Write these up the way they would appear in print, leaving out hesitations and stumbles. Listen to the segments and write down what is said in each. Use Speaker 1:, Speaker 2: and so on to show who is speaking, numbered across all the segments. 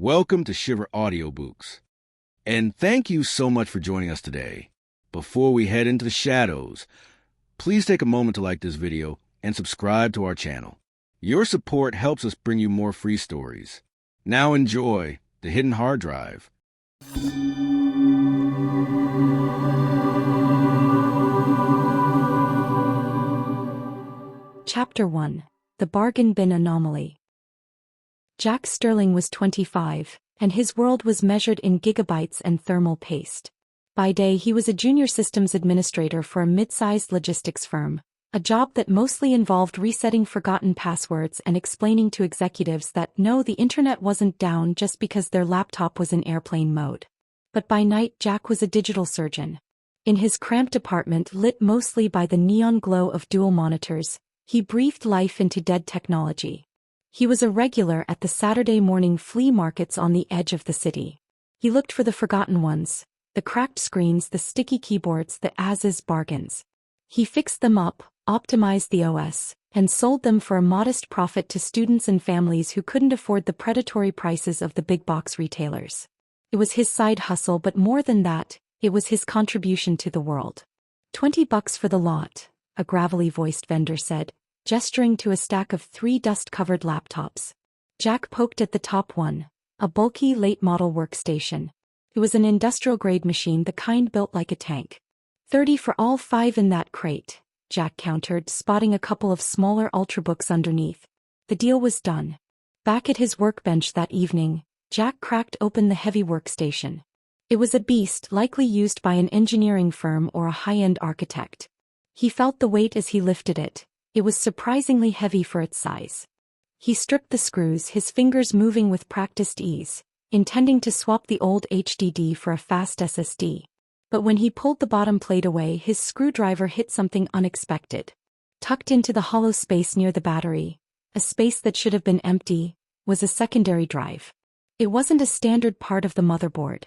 Speaker 1: Welcome to Shiver Audiobooks. And thank you so much for joining us today. Before we head into the shadows, please take a moment to like this video and subscribe to our channel. Your support helps us bring you more free stories. Now enjoy the Hidden Harddrive.
Speaker 2: Chapter 1. The Bargain Bin Anomaly. Jack Sterling was 25, and his world was measured in gigabytes and thermal paste. By day he was a junior systems administrator for a mid-sized logistics firm, a job that mostly involved resetting forgotten passwords and explaining to executives that no, the internet wasn't down just because their laptop was in airplane mode. But by night Jack was a digital surgeon. In his cramped apartment lit mostly by the neon glow of dual monitors, he breathed life into dead technology. He was a regular at the Saturday morning flea markets on the edge of the city. He looked for the forgotten ones, the cracked screens, the sticky keyboards, the as-is bargains. He fixed them up, optimized the OS, and sold them for a modest profit to students and families who couldn't afford the predatory prices of the big box retailers. It was his side hustle, but more than that, it was his contribution to the world. $20 for the lot, a gravelly-voiced vendor said, gesturing to a stack of 3 dust-covered laptops. Jack poked at the top one, a bulky late-model workstation. It was an industrial-grade machine, the kind built like a tank. $30 for all 5 in that crate, Jack countered, spotting a couple of smaller ultrabooks underneath. The deal was done. Back at his workbench that evening, Jack cracked open the heavy workstation. It was a beast likely used by an engineering firm or a high-end architect. He felt the weight as he lifted it. It was surprisingly heavy for its size. He stripped the screws, his fingers moving with practiced ease, intending to swap the old HDD for a fast SSD. But when he pulled the bottom plate away, his screwdriver hit something unexpected. Tucked into the hollow space near the battery, a space that should have been empty, was a secondary drive. It wasn't a standard part of the motherboard.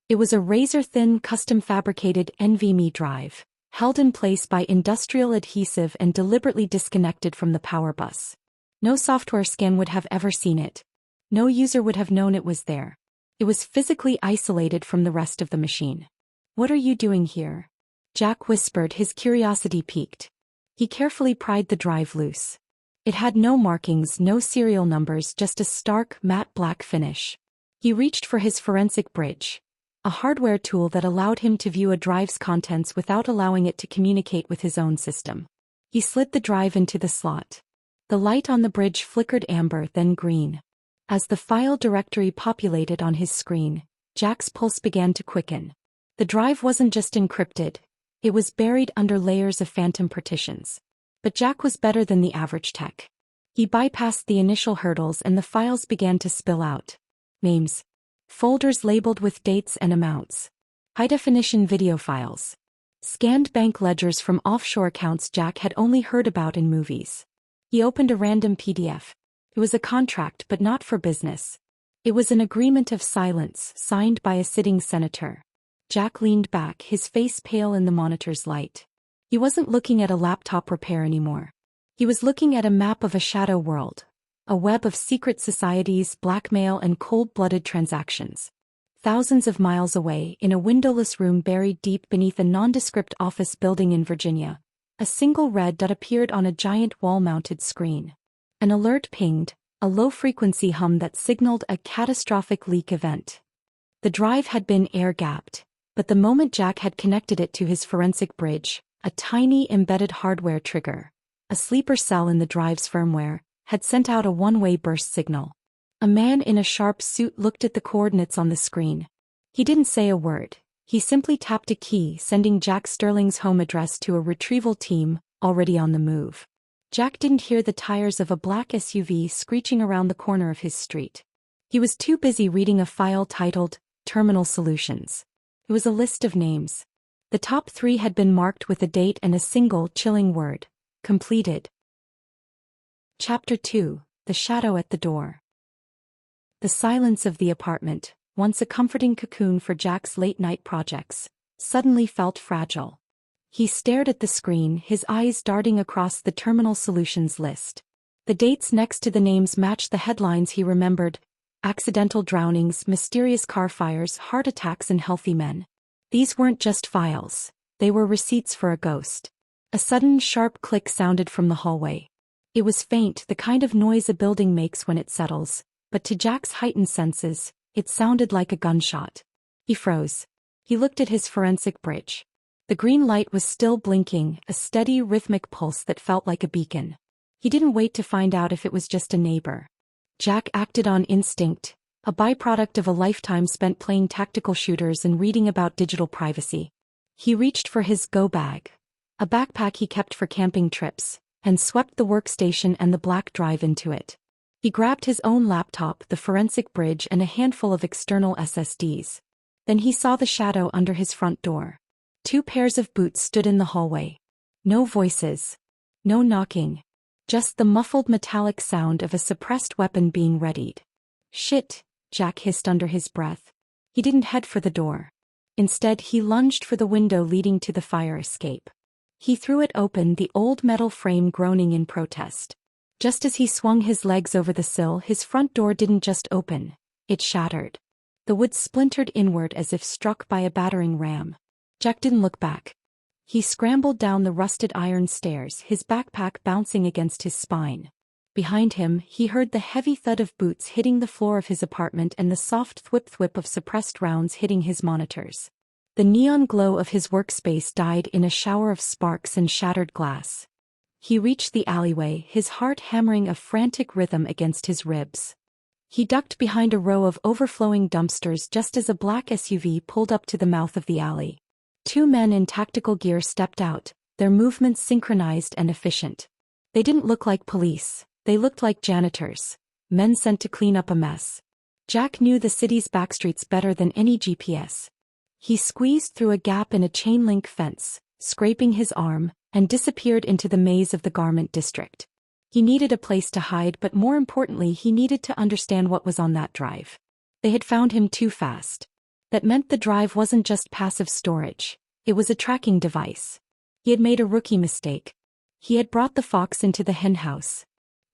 Speaker 2: It was a razor-thin custom-fabricated NVMe drive, held in place by industrial adhesive and deliberately disconnected from the power bus. No software scan would have ever seen it. No user would have known it was there. It was physically isolated from the rest of the machine. "What are you doing here?" Jack whispered, his curiosity piqued. He carefully pried the drive loose. It had no markings, no serial numbers, just a stark, matte black finish. He reached for his forensic bridge, a hardware tool that allowed him to view a drive's contents without allowing it to communicate with his own system. He slid the drive into the slot. The light on the bridge flickered amber, then green. As the file directory populated on his screen, Jack's pulse began to quicken. The drive wasn't just encrypted, it was buried under layers of phantom partitions. But Jack was better than the average tech. He bypassed the initial hurdles and the files began to spill out. Names. Folders labeled with dates and amounts. High-definition video files. Scanned bank ledgers from offshore accounts Jack had only heard about in movies. He opened a random PDF. It was a contract, but not for business. It was an agreement of silence, signed by a sitting senator. Jack leaned back, his face pale in the monitor's light. He wasn't looking at a laptop repair anymore. He was looking at a map of a shadow world. A web of secret societies, blackmail, and cold-blooded transactions. Thousands of miles away, in a windowless room buried deep beneath a nondescript office building in Virginia, a single red dot appeared on a giant wall-mounted screen. An alert pinged, a low-frequency hum that signaled a catastrophic leak event. The drive had been air-gapped, but the moment Jack had connected it to his forensic bridge, a tiny embedded hardware trigger, a sleeper cell in the drive's firmware, had sent out a one-way burst signal. A man in a sharp suit looked at the coordinates on the screen. He didn't say a word. He simply tapped a key, sending Jack Sterling's home address to a retrieval team, already on the move. Jack didn't hear the tires of a black SUV screeching around the corner of his street. He was too busy reading a file titled, Terminal Solutions. It was a list of names. The top 3 had been marked with a date and a single, chilling word. Completed. Chapter 2. The Shadow at the Door. The silence of the apartment, once a comforting cocoon for Jack's late-night projects, suddenly felt fragile. He stared at the screen, his eyes darting across the Terminal Solutions list. The dates next to the names matched the headlines he remembered. Accidental drownings, mysterious car fires, heart attacks in healthy men. These weren't just files. They were receipts for a ghost. A sudden sharp click sounded from the hallway. It was faint, the kind of noise a building makes when it settles, but to Jack's heightened senses, it sounded like a gunshot. He froze. He looked at his forensic bridge. The green light was still blinking, a steady rhythmic pulse that felt like a beacon. He didn't wait to find out if it was just a neighbor. Jack acted on instinct, a byproduct of a lifetime spent playing tactical shooters and reading about digital privacy. He reached for his go bag, a backpack he kept for camping trips, and swept the workstation and the black drive into it. He grabbed his own laptop, the forensic bridge, and a handful of external SSDs. Then he saw the shadow under his front door. 2 pairs of boots stood in the hallway. No voices. No knocking. Just the muffled metallic sound of a suppressed weapon being readied. Shit, Jack hissed under his breath. He didn't head for the door. Instead, he lunged for the window leading to the fire escape. He threw it open, the old metal frame groaning in protest. Just as he swung his legs over the sill, his front door didn't just open. It shattered. The wood splintered inward as if struck by a battering ram. Jack didn't look back. He scrambled down the rusted iron stairs, his backpack bouncing against his spine. Behind him, he heard the heavy thud of boots hitting the floor of his apartment and the soft thwip-thwip of suppressed rounds hitting his monitors. The neon glow of his workspace died in a shower of sparks and shattered glass. He reached the alleyway, his heart hammering a frantic rhythm against his ribs. He ducked behind a row of overflowing dumpsters just as a black SUV pulled up to the mouth of the alley. 2 men in tactical gear stepped out, their movements synchronized and efficient. They didn't look like police, they looked like janitors, men sent to clean up a mess. Jack knew the city's backstreets better than any GPS. He squeezed through a gap in a chain-link fence, scraping his arm, and disappeared into the maze of the garment district. He needed a place to hide, but more importantly, he needed to understand what was on that drive. They had found him too fast. That meant the drive wasn't just passive storage. It was a tracking device. He had made a rookie mistake. He had brought the fox into the henhouse.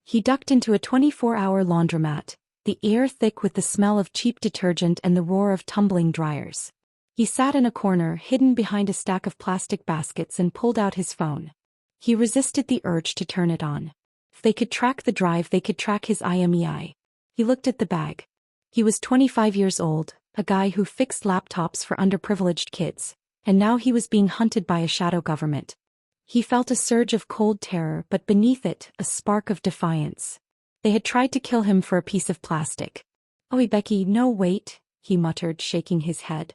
Speaker 2: He ducked into a 24-hour laundromat, the air thick with the smell of cheap detergent and the roar of tumbling dryers. He sat in a corner, hidden behind a stack of plastic baskets, and pulled out his phone. He resisted the urge to turn it on. If they could track the drive, they could track his IMEI. He looked at the bag. He was 25 years old, a guy who fixed laptops for underprivileged kids, and now he was being hunted by a shadow government. He felt a surge of cold terror, but beneath it, a spark of defiance. They had tried to kill him for a piece of plastic. "Oh, Becky, no, wait," he muttered, shaking his head.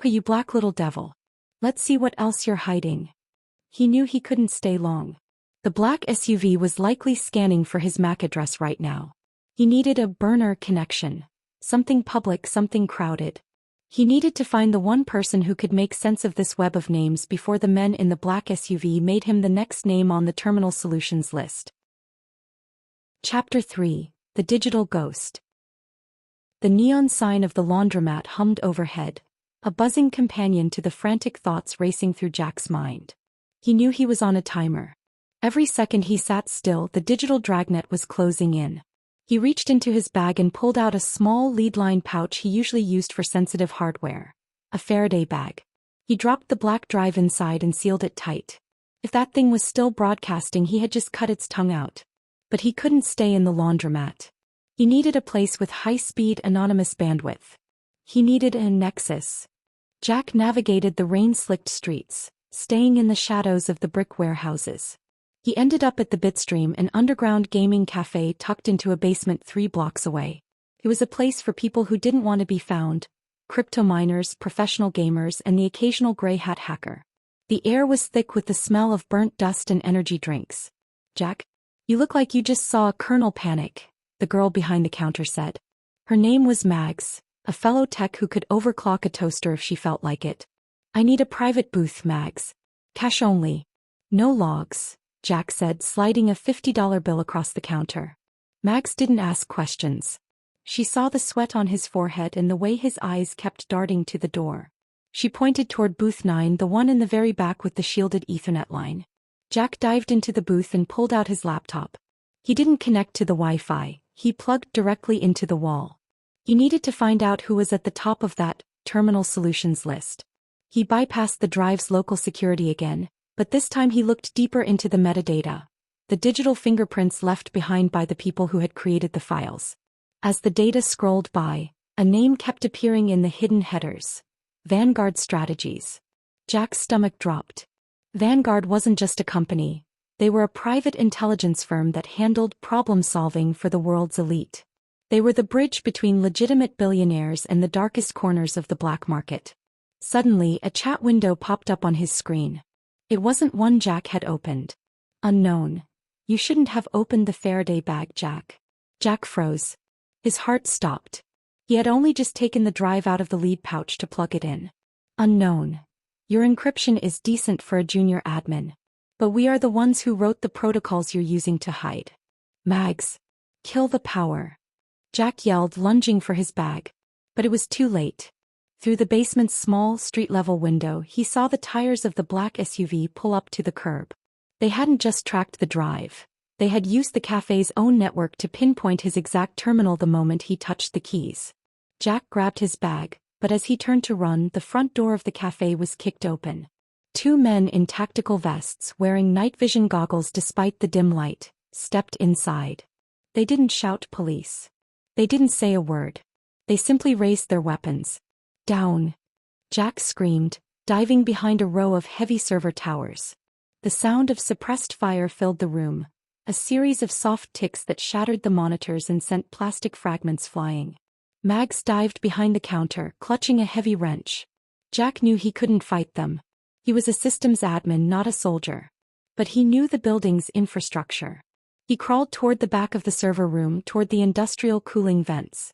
Speaker 2: "Oh, you black little devil. Let's see what else you're hiding." He knew he couldn't stay long. The black SUV was likely scanning for his MAC address right now. He needed a burner connection. Something public, something crowded. He needed to find the one person who could make sense of this web of names before the men in the black SUV made him the next name on the terminal solutions list. Chapter 3: The Digital Ghost. The neon sign of the laundromat hummed overhead, a buzzing companion to the frantic thoughts racing through Jack's mind. He knew he was on a timer. Every second he sat still, the digital dragnet was closing in. He reached into his bag and pulled out a small lead-line pouch he usually used for sensitive hardware. A Faraday bag. He dropped the black drive inside and sealed it tight. If that thing was still broadcasting, he had just cut its tongue out. But he couldn't stay in the laundromat. He needed a place with high-speed anonymous bandwidth. He needed a nexus. Jack navigated the rain-slicked streets, staying in the shadows of the brick warehouses. He ended up at the Bitstream, an underground gaming cafe tucked into a basement 3 blocks away. It was a place for people who didn't want to be found: crypto miners, professional gamers, and the occasional gray hat hacker. The air was thick with the smell of burnt dust and energy drinks. "Jack, you look like you just saw a kernel panic," the girl behind the counter said. Her name was Mags, a fellow tech who could overclock a toaster if she felt like it. "I need a private booth, Mags. Cash only. No logs," Jack said, sliding a $50 bill across the counter. Mags didn't ask questions. She saw the sweat on his forehead and the way his eyes kept darting to the door. She pointed toward booth 9, the one in the very back with the shielded Ethernet line. Jack dived into the booth and pulled out his laptop. He didn't connect to the Wi-Fi, he plugged directly into the wall. He needed to find out who was at the top of that terminal solutions list. He bypassed the drive's local security again, but this time he looked deeper into the metadata, the digital fingerprints left behind by the people who had created the files. As the data scrolled by, a name kept appearing in the hidden headers: Vanguard Strategies. Jack's stomach dropped. Vanguard wasn't just a company, they were a private intelligence firm that handled problem-solving for the world's elite. They were the bridge between legitimate billionaires and the darkest corners of the black market. Suddenly, a chat window popped up on his screen. It wasn't one Jack had opened. Unknown. You shouldn't have opened the Faraday bag, Jack. Jack froze. His heart stopped. He had only just taken the drive out of the lead pouch to plug it in. Unknown. Your encryption is decent for a junior admin. But we are the ones who wrote the protocols you're using to hide. Mags. Kill the power. Jack yelled, lunging for his bag. But it was too late. Through the basement's small, street-level window, he saw the tires of the black SUV pull up to the curb. They hadn't just tracked the drive. They had used the cafe's own network to pinpoint his exact terminal the moment he touched the keys. Jack grabbed his bag, but as he turned to run, the front door of the cafe was kicked open. Two men in tactical vests, wearing night vision goggles despite the dim light, stepped inside. They didn't shout police. They didn't say a word. They simply raised their weapons. Down. Jack screamed, diving behind a row of heavy server towers. The sound of suppressed fire filled the room, a series of soft ticks that shattered the monitors and sent plastic fragments flying. Mags dived behind the counter, clutching a heavy wrench. Jack knew he couldn't fight them. He was a systems admin, not a soldier. But he knew the building's infrastructure. He crawled toward the back of the server room, toward the industrial cooling vents.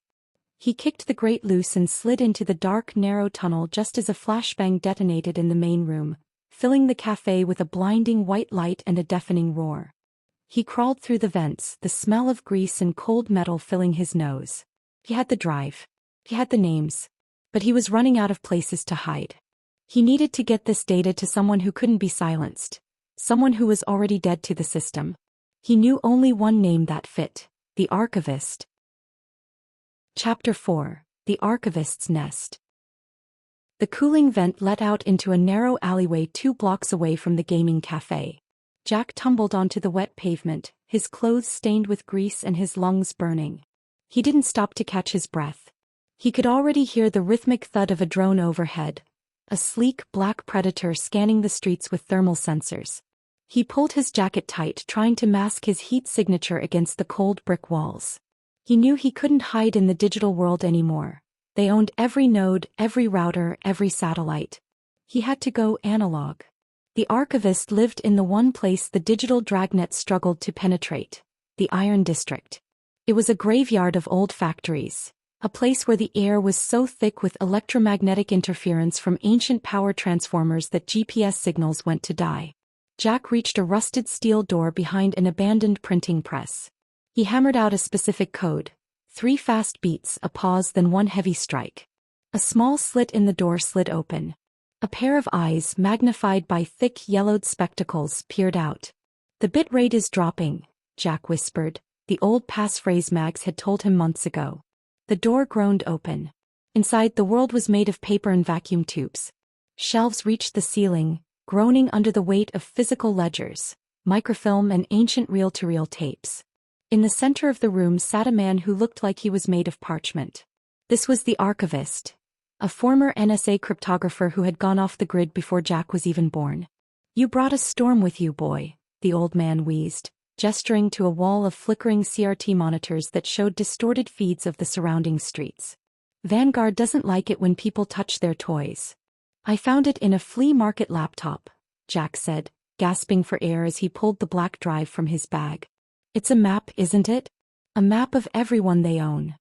Speaker 2: He kicked the grate loose and slid into the dark, narrow tunnel just as a flashbang detonated in the main room, filling the cafe with a blinding white light and a deafening roar. He crawled through the vents, the smell of grease and cold metal filling his nose. He had the drive. He had the names. But he was running out of places to hide. He needed to get this data to someone who couldn't be silenced. Someone who was already dead to the system. He knew only one name that fit: the Archivist. Chapter 4: The Archivist's Nest. The cooling vent let out into a narrow alleyway 2 blocks away from the gaming cafe. Jack tumbled onto the wet pavement, his clothes stained with grease and his lungs burning. He didn't stop to catch his breath. He could already hear the rhythmic thud of a drone overhead, a sleek black predator scanning the streets with thermal sensors. He pulled his jacket tight, trying to mask his heat signature against the cold brick walls. He knew he couldn't hide in the digital world anymore. They owned every node, every router, every satellite. He had to go analog. The Archivist lived in the one place the digital dragnet struggled to penetrate: the Iron District. It was a graveyard of old factories, a place where the air was so thick with electromagnetic interference from ancient power transformers that GPS signals went to die. Jack reached a rusted steel door behind an abandoned printing press. He hammered out a specific code: 3 fast beats, a pause, then 1 heavy strike. A small slit in the door slid open. A pair of eyes, magnified by thick yellowed spectacles, peered out. "The bit rate is dropping," Jack whispered, the old passphrase Mags had told him months ago. The door groaned open. Inside, the world was made of paper and vacuum tubes. Shelves reached the ceiling, groaning under the weight of physical ledgers, microfilm and ancient reel-to-reel tapes. In the center of the room sat a man who looked like he was made of parchment. This was the Archivist, a former NSA cryptographer who had gone off the grid before Jack was even born. "You brought a storm with you, boy," the old man wheezed, gesturing to a wall of flickering CRT monitors that showed distorted feeds of the surrounding streets. "Vanguard doesn't like it when people touch their toys." "I found it in a flea-market laptop," Jack said, gasping for air as he pulled the black drive from his bag. "It's a map, isn't it? A map of everyone they own."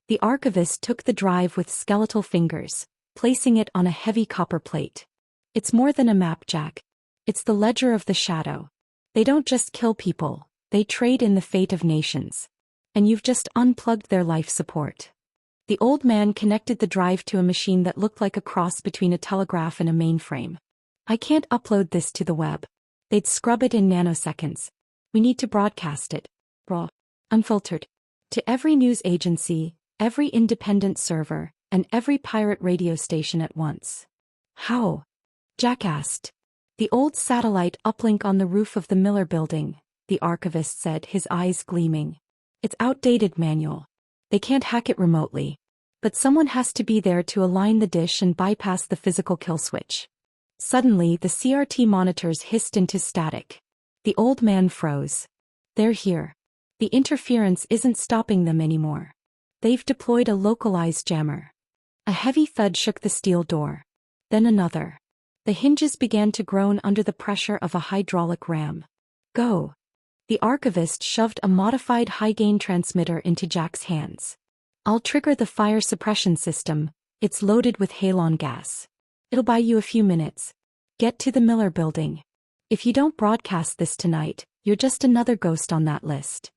Speaker 2: The Archivist took the drive with skeletal fingers, placing it on a heavy copper plate. "It's more than a map, Jack. It's the ledger of the shadow. They don't just kill people, they trade in the fate of nations. And you've just unplugged their life support." The old man connected the drive to a machine that looked like a cross between a telegraph and a mainframe. "I can't upload this to the web. They'd scrub it in nanoseconds. We need to broadcast it. Raw. Unfiltered. To every news agency, every independent server, and every pirate radio station at once. How? Jack asked. The old satellite uplink on the roof of the Miller building, the archivist said, his eyes gleaming. It's outdated manual. They can't hack it remotely. But someone has to be there to align the dish and bypass the physical kill switch. Suddenly, the CRT monitors hissed into static. The old man froze. They're here. The interference isn't stopping them anymore. They've deployed a localized jammer. A heavy thud shook the steel door. Then another. The hinges began to groan under the pressure of a hydraulic ram. Go. The archivist shoved a modified high-gain transmitter into Jack's hands. I'll trigger the fire suppression system. It's loaded with halon gas. It'll buy you a few minutes. Get to the Miller building. If you don't broadcast this tonight, you're just another ghost on that list.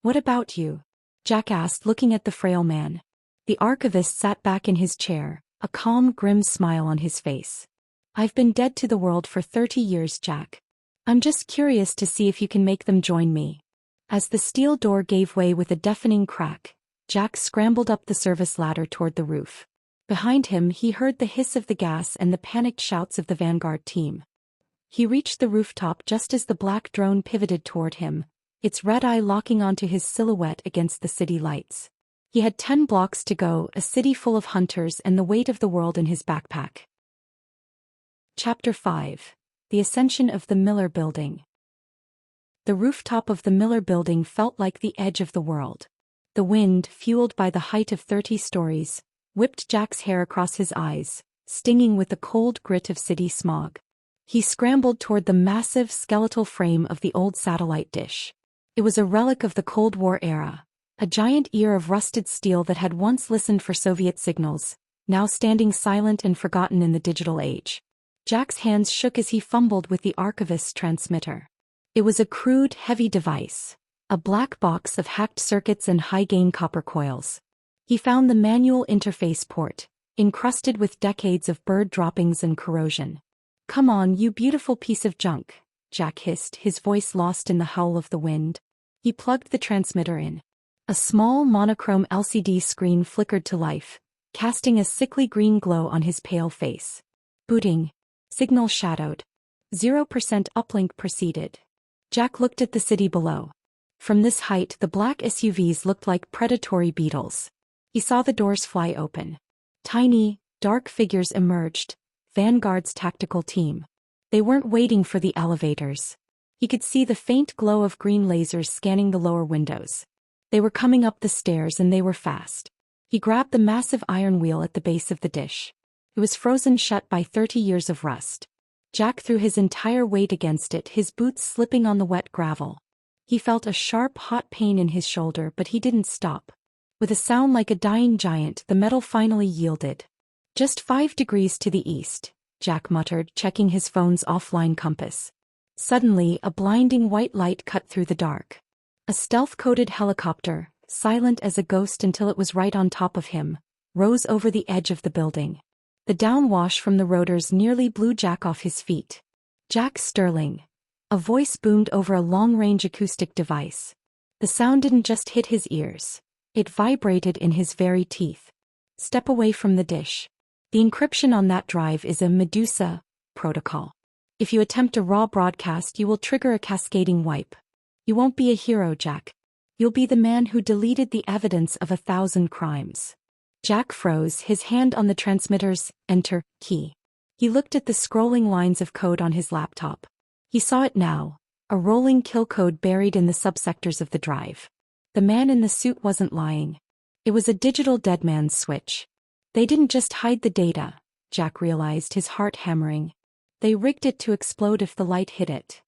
Speaker 2: What about you? Jack asked, looking at the frail man. The archivist sat back in his chair, a calm, grim smile on his face. I've been dead to the world for 30 years, Jack. I'm just curious to see if you can make them join me. As the steel door gave way with a deafening crack, Jack scrambled up the service ladder toward the roof. Behind him, he heard the hiss of the gas and the panicked shouts of the Vanguard team. He reached the rooftop just as the black drone pivoted toward him, its red eye locking onto his silhouette against the city lights. He had 10 blocks to go, a city full of hunters and the weight of the world in his backpack. Chapter 5. The Ascension of the Miller Building. The rooftop of the Miller Building felt like the edge of the world. The wind, fueled by the height of 30 stories, whipped Jack's hair across his eyes, stinging with the cold grit of city smog. He scrambled toward the massive skeletal frame of the old satellite dish. It was a relic of the Cold War era, a giant ear of rusted steel that had once listened for Soviet signals, now standing silent and forgotten in the digital age. Jack's hands shook as he fumbled with the archivist's transmitter. It was a crude, heavy device, a black box of hacked circuits and high-gain copper coils. He found the manual interface port, encrusted with decades of bird droppings and corrosion. "Come on, you beautiful piece of junk," Jack hissed, his voice lost in the howl of the wind. He plugged the transmitter in. A small monochrome LCD screen flickered to life, casting a sickly green glow on his pale face. Booting. Signal shadowed. 0% uplink proceeded. Jack looked at the city below. From this height, the black SUVs looked like predatory beetles. He saw the doors fly open. Tiny, dark figures emerged, Vanguard's tactical team. They weren't waiting for the elevators. He could see the faint glow of green lasers scanning the lower windows. They were coming up the stairs and they were fast. He grabbed the massive iron wheel at the base of the dish. It was frozen shut by 30 years of rust. Jack threw his entire weight against it, his boots slipping on the wet gravel. He felt a sharp, hot pain in his shoulder, but he didn't stop. With a sound like a dying giant, the metal finally yielded. "Just 5 degrees to the east," Jack muttered, checking his phone's offline compass. Suddenly, a blinding white light cut through the dark. A stealth-coated helicopter, silent as a ghost until it was right on top of him, rose over the edge of the building. The downwash from the rotors nearly blew Jack off his feet. "Jack Sterling." A voice boomed over a long-range acoustic device. The sound didn't just hit his ears. It vibrated in his very teeth. "Step away from the dish. The encryption on that drive is a Medusa protocol. If you attempt a raw broadcast, you will trigger a cascading wipe. You won't be a hero, Jack. You'll be the man who deleted the evidence of 1,000 crimes." Jack froze, his hand on the transmitter's enter key. He looked at the scrolling lines of code on his laptop. He saw it now, a rolling kill code buried in the subsectors of the drive. The man in the suit wasn't lying. It was a digital dead man's switch. They didn't just hide the data, Jack realized, his heart hammering. They rigged it to explode if the light hit it.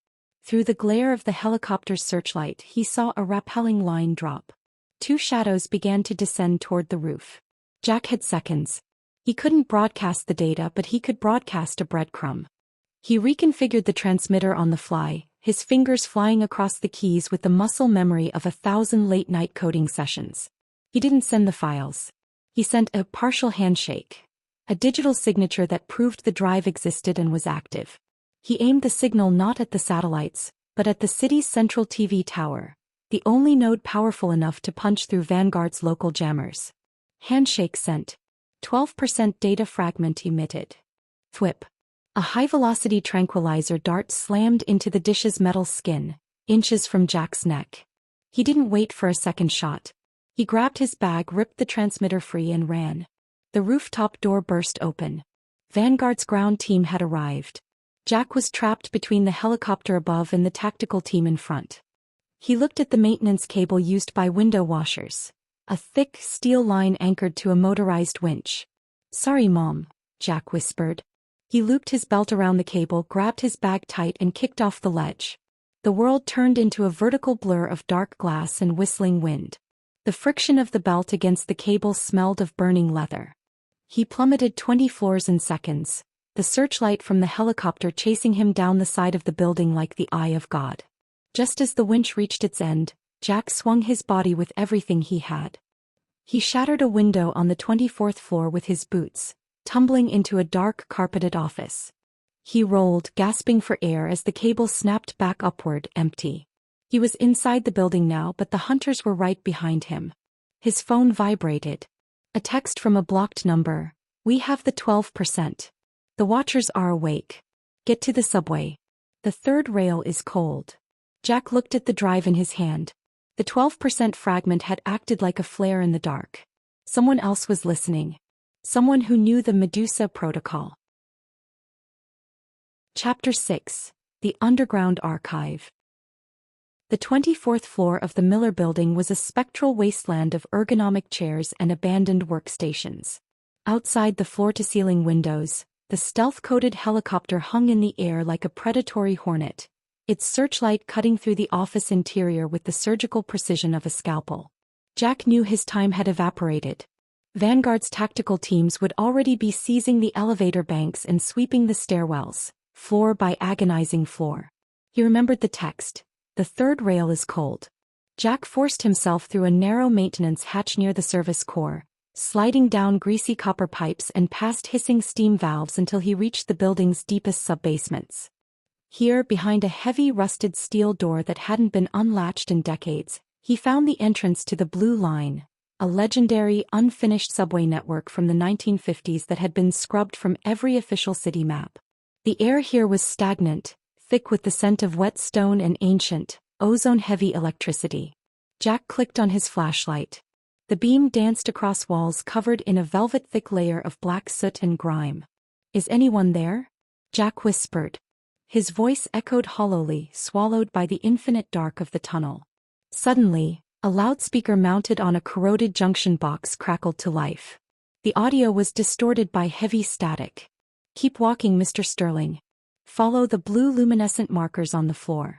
Speaker 2: Through the glare of the helicopter's searchlight, he saw a rappelling line drop. 2 shadows began to descend toward the roof. Jack had seconds. He couldn't broadcast the data, but he could broadcast a breadcrumb. He reconfigured the transmitter on the fly, his fingers flying across the keys with the muscle memory of 1,000 late-night coding sessions. He didn't send the files. He sent a partial handshake, a digital signature that proved the drive existed and was active. He aimed the signal not at the satellites, but at the city's central TV tower, the only node powerful enough to punch through Vanguard's local jammers. Handshake sent. 12% data fragment emitted. Thwip. A high-velocity tranquilizer dart slammed into the dish's metal skin, inches from Jack's neck. He didn't wait for a second shot. He grabbed his bag, ripped the transmitter free and ran. The rooftop door burst open. Vanguard's ground team had arrived. Jack was trapped between the helicopter above and the tactical team in front. He looked at the maintenance cable used by window washers. A thick steel line anchored to a motorized winch. "Sorry, Mom," Jack whispered. He looped his belt around the cable, grabbed his bag tight and kicked off the ledge. The world turned into a vertical blur of dark glass and whistling wind. The friction of the belt against the cable smelled of burning leather. He plummeted 20 floors in seconds, the searchlight from the helicopter chasing him down the side of the building like the eye of God. Just as the winch reached its end, Jack swung his body with everything he had. He shattered a window on the 24th floor with his boots, tumbling into a dark carpeted office. He rolled, gasping for air as the cable snapped back upward, empty. He was inside the building now, but the hunters were right behind him. His phone vibrated. A text from a blocked number. "We have the 12%. The watchers are awake. Get to the subway. The third rail is cold." Jack looked at the drive in his hand. The 12% fragment had acted like a flare in the dark. Someone else was listening. Someone who knew the Medusa protocol. Chapter 6. The Underground Archive. The 24th floor of the Miller Building was a spectral wasteland of ergonomic chairs and abandoned workstations. Outside the floor-to-ceiling windows, the stealth-coated helicopter hung in the air like a predatory hornet, its searchlight cutting through the office interior with the surgical precision of a scalpel. Jack knew his time had evaporated. Vanguard's tactical teams would already be seizing the elevator banks and sweeping the stairwells, floor by agonizing floor. He remembered the text. "The third rail is cold." Jack forced himself through a narrow maintenance hatch near the service core, sliding down greasy copper pipes and past hissing steam valves until he reached the building's deepest sub-basements. Here, behind a heavy rusted steel door that hadn't been unlatched in decades, he found the entrance to the Blue Line, a legendary, unfinished subway network from the 1950s that had been scrubbed from every official city map. The air here was stagnant, thick with the scent of wet stone and ancient, ozone-heavy electricity. Jack clicked on his flashlight. The beam danced across walls covered in a velvet-thick layer of black soot and grime. "Is anyone there?" Jack whispered. His voice echoed hollowly, swallowed by the infinite dark of the tunnel. Suddenly, a loudspeaker mounted on a corroded junction box crackled to life. The audio was distorted by heavy static. "Keep walking, Mr. Sterling. Follow the blue luminescent markers on the floor.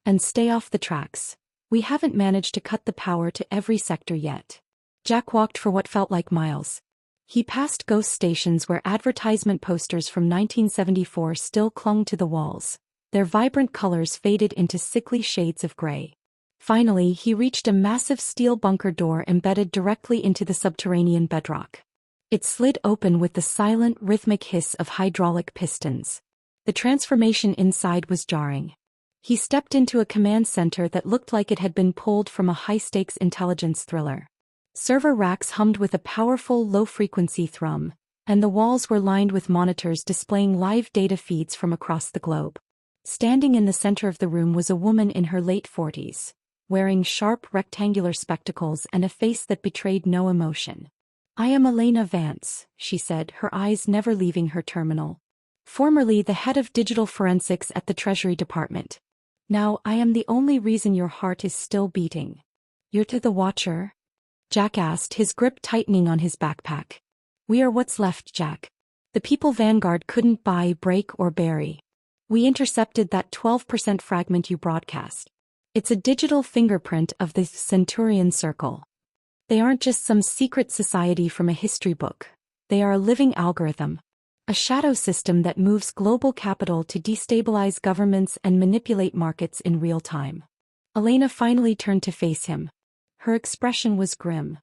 Speaker 2: And stay off the tracks. We haven't managed to cut the power to every sector yet." Jack walked for what felt like miles. He passed ghost stations where advertisement posters from 1974 still clung to the walls, their vibrant colors faded into sickly shades of gray. Finally, he reached a massive steel bunker door embedded directly into the subterranean bedrock. It slid open with the silent, rhythmic hiss of hydraulic pistons. The transformation inside was jarring. He stepped into a command center that looked like it had been pulled from a high-stakes intelligence thriller. Server racks hummed with a powerful low-frequency thrum, and the walls were lined with monitors displaying live data feeds from across the globe. Standing in the center of the room was a woman in her late 40s, wearing sharp rectangular spectacles and a face that betrayed no emotion. "I am Elena Vance," she said, her eyes never leaving her terminal. "Formerly the head of digital forensics at the Treasury Department. Now I am the only reason your heart is still beating." "You're to the Watcher?" Jack asked, his grip tightening on his backpack. "We are what's left, Jack. The people Vanguard couldn't buy, break, or bury. We intercepted that 12% fragment you broadcast. It's a digital fingerprint of the Centurion Circle. They aren't just some secret society from a history book. They are a living algorithm. A shadow system that moves global capital to destabilize governments and manipulate markets in real time." Elena finally turned to face him. Her expression was grim.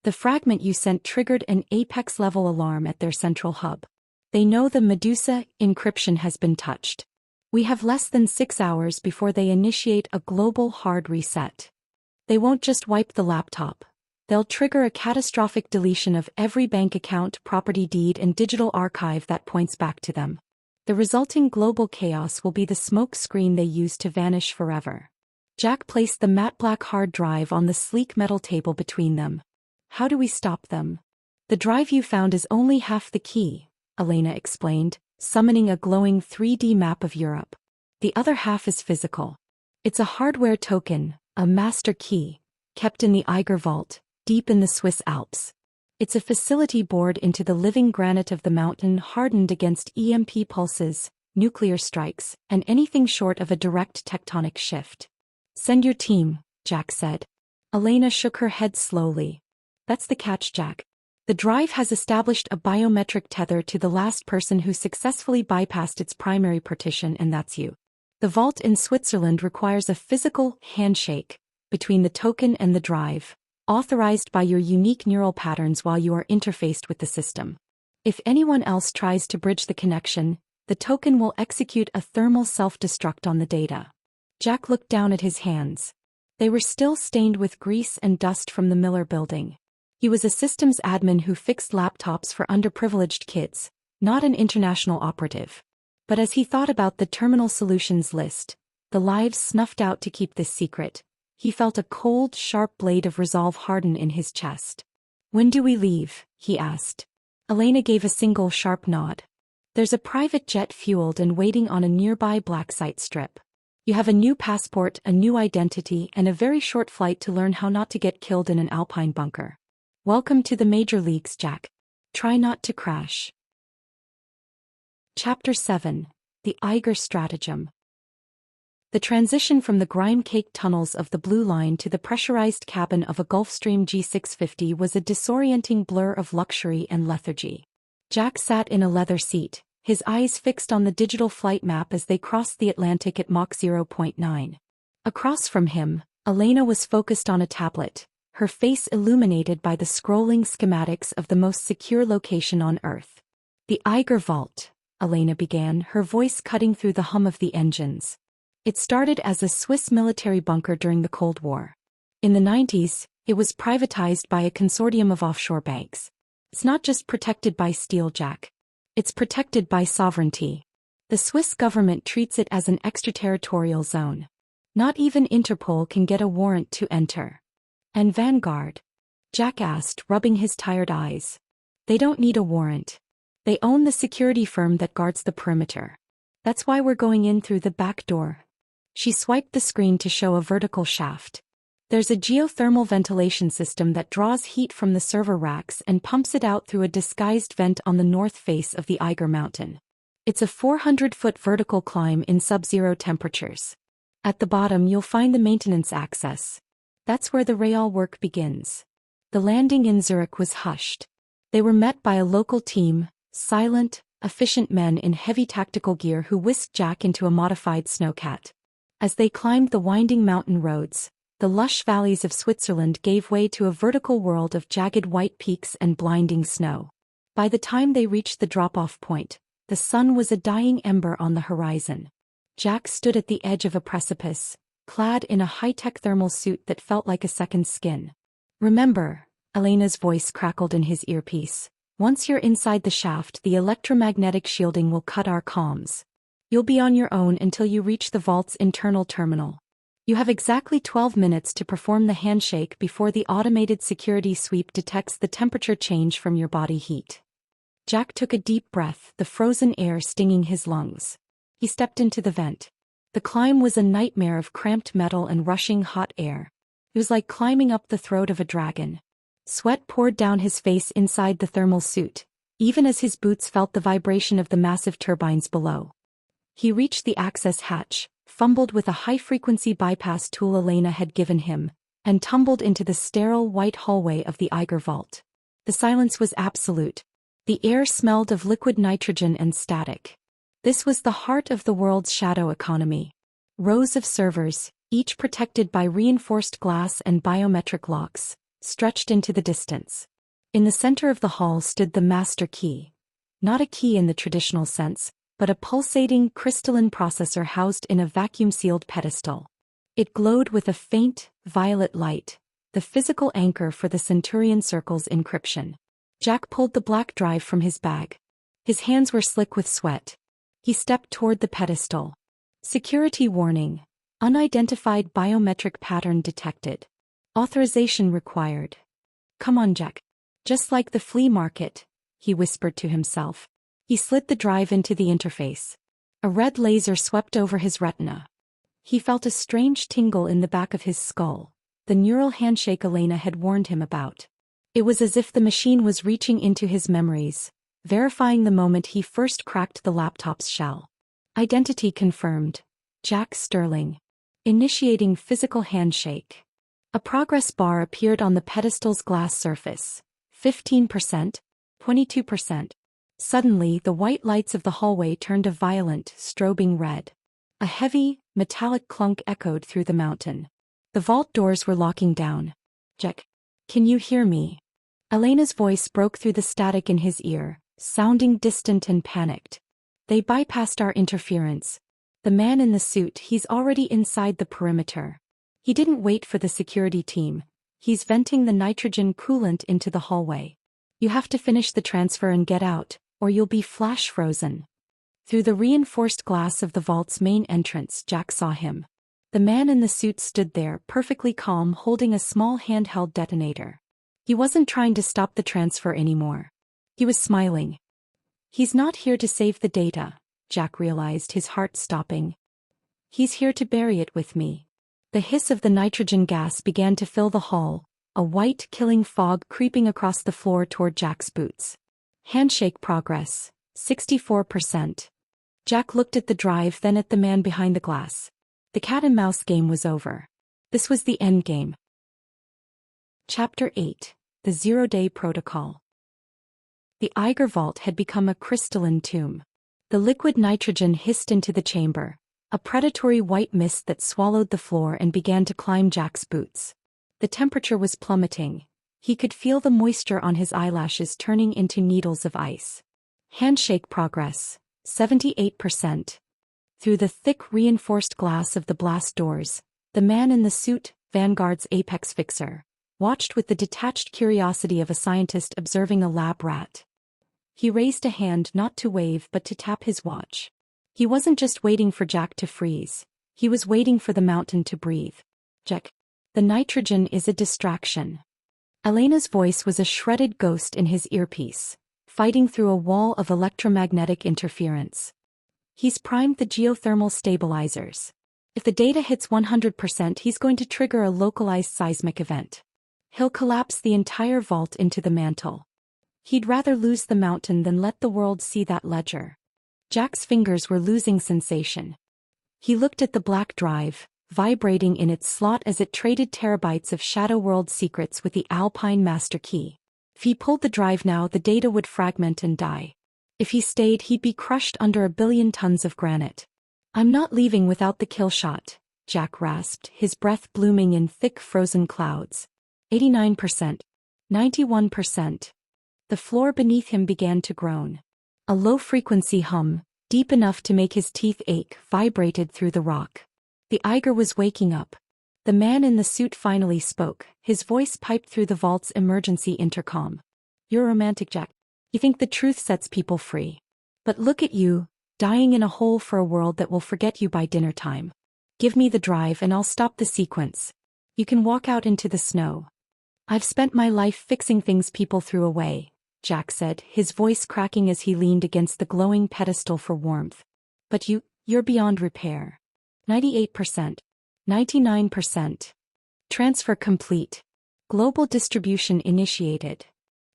Speaker 2: "The fragment you sent triggered an apex-level alarm at their central hub. They know the Medusa encryption has been touched. We have less than 6 hours before they initiate a global hard reset. They won't just wipe the laptop. They'll trigger a catastrophic deletion of every bank account, property deed, and digital archive that points back to them. The resulting global chaos will be the smoke screen they use to vanish forever. Jack placed the matte black hard drive on the sleek metal table between them. How do we stop them? The drive you found is only half the key, Elena explained, summoning a glowing 3D map of Europe. The other half is physical. It's a hardware token, a master key, kept in the Eiger vault, deep in the Swiss Alps. It's a facility bored into the living granite of the mountain, hardened against EMP pulses, nuclear strikes, and anything short of a direct tectonic shift. Send your team, Jack said. Elena shook her head slowly. That's the catch, Jack. The drive has established a biometric tether to the last person who successfully bypassed its primary partition, and that's you. The vault in Switzerland requires a physical handshake between the token and the drive, authorized by your unique neural patterns while you are interfaced with the system. If anyone else tries to bridge the connection, the token will execute a thermal self-destruct on the data. Jack looked down at his hands. They were still stained with grease and dust from the Miller building. He was a systems admin who fixed laptops for underprivileged kids, not an international operative. But as he thought about the terminal solutions list, the lives snuffed out to keep this secret, he felt a cold, sharp blade of resolve harden in his chest. When do we leave? He asked. Elena gave a single sharp nod. There's a private jet fueled and waiting on a nearby black site strip. You have a new passport, a new identity, and a very short flight to learn how not to get killed in an alpine bunker. Welcome to the major leagues, Jack. Try not to crash. Chapter 7. The Eiger Stratagem. The transition from the grime-caked tunnels of the Blue Line to the pressurized cabin of a Gulfstream G650 was a disorienting blur of luxury and lethargy. Jack sat in a leather seat, his eyes fixed on the digital flight map as they crossed the Atlantic at Mach 0.9. Across from him, Elena was focused on a tablet, her face illuminated by the scrolling schematics of the most secure location on Earth. The Eiger Vault, Elena began, her voice cutting through the hum of the engines. It started as a Swiss military bunker during the Cold War. In the 90s, it was privatized by a consortium of offshore banks. It's not just protected by steel, Jack. It's protected by sovereignty. The Swiss government treats it as an extraterritorial zone. Not even Interpol can get a warrant to enter. And Vanguard? Jack asked, rubbing his tired eyes. They don't need a warrant. They own the security firm that guards the perimeter. That's why we're going in through the back door. She swiped the screen to show a vertical shaft. There's a geothermal ventilation system that draws heat from the server racks and pumps it out through a disguised vent on the north face of the Eiger mountain. It's a 400-foot vertical climb in sub-zero temperatures. At the bottom you'll find the maintenance access. That's where the real work begins. The landing in Zurich was hushed. They were met by a local team, silent, efficient men in heavy tactical gear who whisked Jack into a modified snowcat. As they climbed the winding mountain roads, the lush valleys of Switzerland gave way to a vertical world of jagged white peaks and blinding snow. By the time they reached the drop-off point, the sun was a dying ember on the horizon. Jack stood at the edge of a precipice, clad in a high-tech thermal suit that felt like a second skin. Remember, Elena's voice crackled in his earpiece, once you're inside the shaft, the electromagnetic shielding will cut our comms. You'll be on your own until you reach the vault's internal terminal. You have exactly 12 minutes to perform the handshake before the automated security sweep detects the temperature change from your body heat. Jack took a deep breath, the frozen air stinging his lungs. He stepped into the vent. The climb was a nightmare of cramped metal and rushing hot air. It was like climbing up the throat of a dragon. Sweat poured down his face inside the thermal suit, even as his boots felt the vibration of the massive turbines below. He reached the access hatch, fumbled with a high-frequency bypass tool Elena had given him, and tumbled into the sterile white hallway of the Eiger vault. The silence was absolute. The air smelled of liquid nitrogen and static. This was the heart of the world's shadow economy. Rows of servers, each protected by reinforced glass and biometric locks, stretched into the distance. In the center of the hall stood the master key. Not a key in the traditional sense, but a pulsating, crystalline processor housed in a vacuum-sealed pedestal. It glowed with a faint, violet light, the physical anchor for the Centurion Circle's encryption. Jack pulled the black drive from his bag. His hands were slick with sweat. He stepped toward the pedestal. Security warning. Unidentified biometric pattern detected. Authorization required. Come on, Jack. Just like the flea market, he whispered to himself. He slid the drive into the interface. A red laser swept over his retina. He felt a strange tingle in the back of his skull, the neural handshake Elena had warned him about. It was as if the machine was reaching into his memories, verifying the moment he first cracked the laptop's shell. Identity confirmed. Jack Sterling. Initiating physical handshake. A progress bar appeared on the pedestal's glass surface. 15%, 22%. Suddenly, the white lights of the hallway turned a violent, strobing red. A heavy, metallic clunk echoed through the mountain. The vault doors were locking down. Jack, can you hear me? Elena's voice broke through the static in his ear, sounding distant and panicked. They bypassed our interference. The man in the suit, he's already inside the perimeter. He didn't wait for the security team. He's venting the nitrogen coolant into the hallway. You have to finish the transfer and get out, or you'll be flash frozen. Through the reinforced glass of the vault's main entrance, Jack saw him. The man in the suit stood there, perfectly calm, holding a small handheld detonator. He wasn't trying to stop the transfer anymore. He was smiling. He's not here to save the data, Jack realized, his heart stopping. He's here to bury it with me. The hiss of the nitrogen gas began to fill the hall, a white, killing fog creeping across the floor toward Jack's boots. Handshake progress, 64%. Jack looked at the drive, then at the man behind the glass. The cat-and-mouse game was over. This was the end game. Chapter 8. The Zero-Day Protocol. The Eiger vault had become a crystalline tomb. The liquid nitrogen hissed into the chamber, a predatory white mist that swallowed the floor and began to climb Jack's boots. The temperature was plummeting. He could feel the moisture on his eyelashes turning into needles of ice. Handshake progress, 78%. Through the thick reinforced glass of the blast doors, the man in the suit, Vanguard's apex fixer, watched with the detached curiosity of a scientist observing a lab rat. He raised a hand not to wave but to tap his watch. He wasn't just waiting for Jack to freeze. He was waiting for the mountain to breathe. Jack, the nitrogen is a distraction. Elena's voice was a shredded ghost in his earpiece, fighting through a wall of electromagnetic interference. He's primed the geothermal stabilizers. If the data hits 100%, he's going to trigger a localized seismic event. He'll collapse the entire vault into the mantle. He'd rather lose the mountain than let the world see that ledger. Jack's fingers were losing sensation. He looked at the black drive, vibrating in its slot as it traded terabytes of Shadow World secrets with the Alpine master key. If he pulled the drive now, the data would fragment and die. If he stayed, he'd be crushed under 1 billion tons of granite. I'm not leaving without the kill shot, Jack rasped, his breath blooming in thick frozen clouds. 89%. 91%. The floor beneath him began to groan. A low-frequency hum, deep enough to make his teeth ache, vibrated through the rock. The Eiger was waking up. The man in the suit finally spoke, his voice piped through the vault's emergency intercom. You're romantic, Jack. You think the truth sets people free. But look at you, dying in a hole for a world that will forget you by dinner time. Give me the drive and I'll stop the sequence. You can walk out into the snow. I've spent my life fixing things people threw away, Jack said, his voice cracking as he leaned against the glowing pedestal for warmth. But you're beyond repair. 98%. 99%. Transfer complete. Global distribution initiated.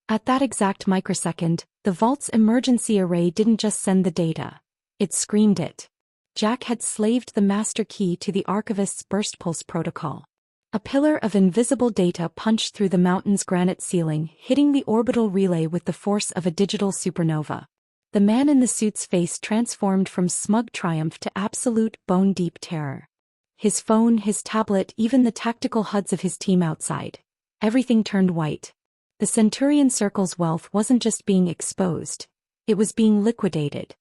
Speaker 2: At that exact microsecond, the vault's emergency array didn't just send the data. It screamed it. Jack had slaved the master key to the Archivist's burst pulse protocol. A pillar of invisible data punched through the mountain's granite ceiling, hitting the orbital relay with the force of a digital supernova. The man in the suit's face transformed from smug triumph to absolute bone-deep terror. His phone, his tablet, even the tactical HUDs of his team outside. Everything turned white. The Centurion Circle's wealth wasn't just being exposed. It was being liquidated.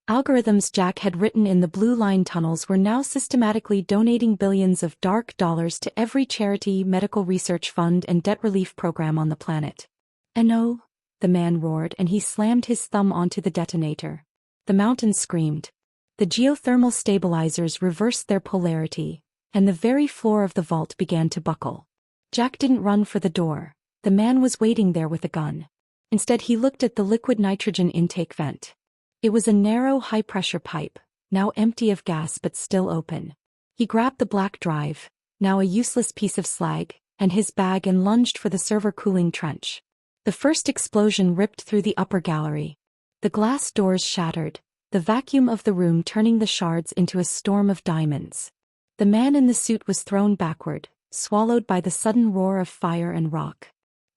Speaker 2: Algorithms Jack had written in the Blue Line tunnels were now systematically donating billions of dark dollars to every charity, medical research fund, and debt relief program on the planet. "No!" the man roared, and he slammed his thumb onto the detonator. The mountain screamed. The geothermal stabilizers reversed their polarity, and the very floor of the vault began to buckle. Jack didn't run for the door. The man was waiting there with a gun. Instead, he looked at the liquid nitrogen intake vent. It was a narrow, high-pressure pipe, now empty of gas but still open. He grabbed the black drive, now a useless piece of slag, and his bag and lunged for the server cooling trench. The first explosion ripped through the upper gallery. The glass doors shattered, the vacuum of the room turning the shards into a storm of diamonds. The man in the suit was thrown backward, swallowed by the sudden roar of fire and rock.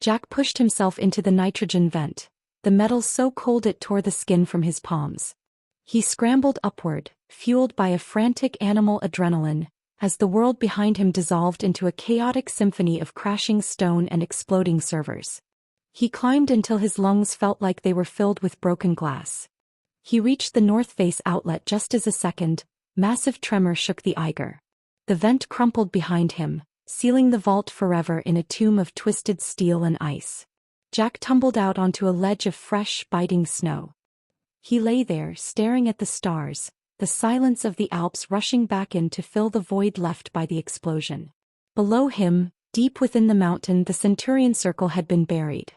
Speaker 2: Jack pushed himself into the nitrogen vent, the metal so cold it tore the skin from his palms. He scrambled upward, fueled by a frantic animal adrenaline, as the world behind him dissolved into a chaotic symphony of crashing stone and exploding servers. He climbed until his lungs felt like they were filled with broken glass. He reached the north face outlet just as a second, massive tremor shook the Eiger. The vent crumpled behind him, sealing the vault forever in a tomb of twisted steel and ice. Jack tumbled out onto a ledge of fresh, biting snow. He lay there, staring at the stars, the silence of the Alps rushing back in to fill the void left by the explosion. Below him, deep within the mountain, the Centurion Circle had been buried.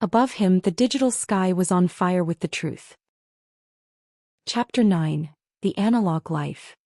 Speaker 2: Above him, the digital sky was on fire with the truth. Chapter 9: The Analog Life.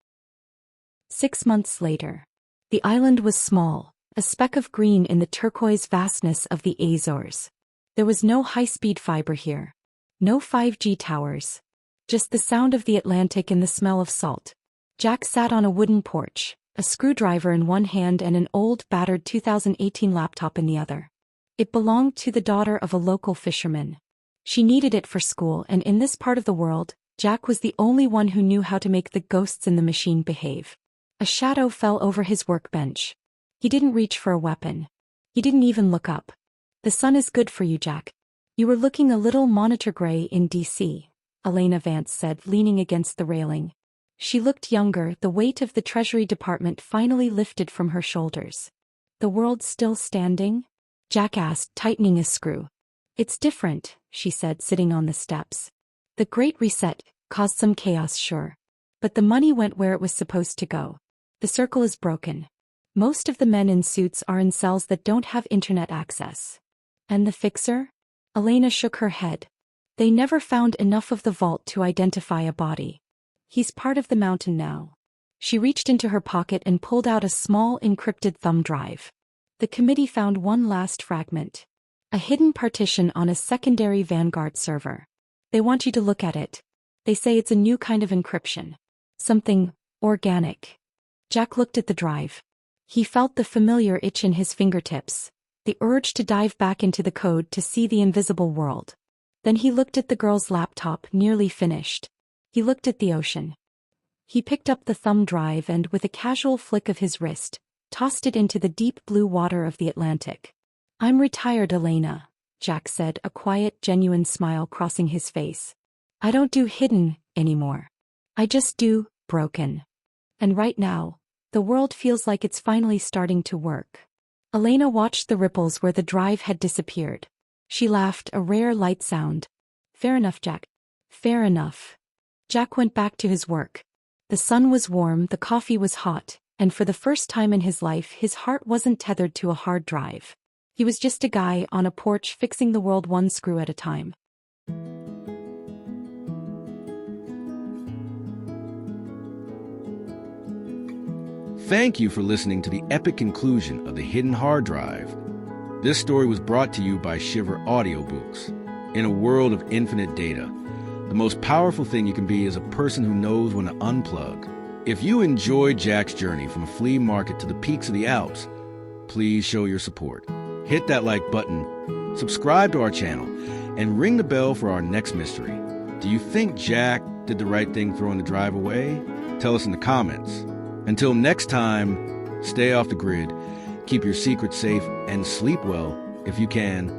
Speaker 2: 6 months later. The island was small, a speck of green in the turquoise vastness of the Azores. There was no high-speed fiber here. No 5G towers. Just the sound of the Atlantic and the smell of salt. Jack sat on a wooden porch, a screwdriver in one hand and an old, battered 2018 laptop in the other. It belonged to the daughter of a local fisherman. She needed it for school, and in this part of the world, Jack was the only one who knew how to make the ghosts in the machine behave. A shadow fell over his workbench. He didn't reach for a weapon. He didn't even look up. "The sun is good for you, Jack. You were looking a little monitor gray in D.C., Elena Vance said, leaning against the railing. She looked younger, the weight of the Treasury Department finally lifted from her shoulders. "The world's still standing?" Jack asked, tightening a screw. "It's different," she said, sitting on the steps. "The Great Reset caused some chaos, sure. But the money went where it was supposed to go. The circle is broken. Most of the men in suits are in cells that don't have internet access." "And the fixer?" Elena shook her head. "They never found enough of the vault to identify a body. He's part of the mountain now." She reached into her pocket and pulled out a small encrypted thumb drive. The committee found one last fragment. A hidden partition on a secondary Vanguard server. "They want you to look at it. They say it's a new kind of encryption. Something organic." Jack looked at the drive. He felt the familiar itch in his fingertips, the urge to dive back into the code to see the invisible world. Then he looked at the girl's laptop, nearly finished. He looked at the ocean. He picked up the thumb drive and, with a casual flick of his wrist, tossed it into the deep blue water of the Atlantic. "I'm retired, Elena," Jack said, a quiet, genuine smile crossing his face. "I don't do hidden anymore. I just do broken. And right now, the world feels like it's finally starting to work." Elena watched the ripples where the drive had disappeared. She laughed, a rare light sound. "Fair enough, Jack. Fair enough." Jack went back to his work. The sun was warm, the coffee was hot, and for the first time in his life his heart wasn't tethered to a hard drive. He was just a guy on a porch fixing the world one screw at a time.
Speaker 1: Thank you for listening to the epic conclusion of the Hidden Hard Drive. This story was brought to you by Shiver Audiobooks. In a world of infinite data, the most powerful thing you can be is a person who knows when to unplug. If you enjoyed Jack's journey from a flea market to the peaks of the Alps, please show your support. Hit that like button, subscribe to our channel, and ring the bell for our next mystery. Do you think Jack did the right thing throwing the drive away? Tell us in the comments. Until next time, stay off the grid, keep your secrets safe, and sleep well if you can.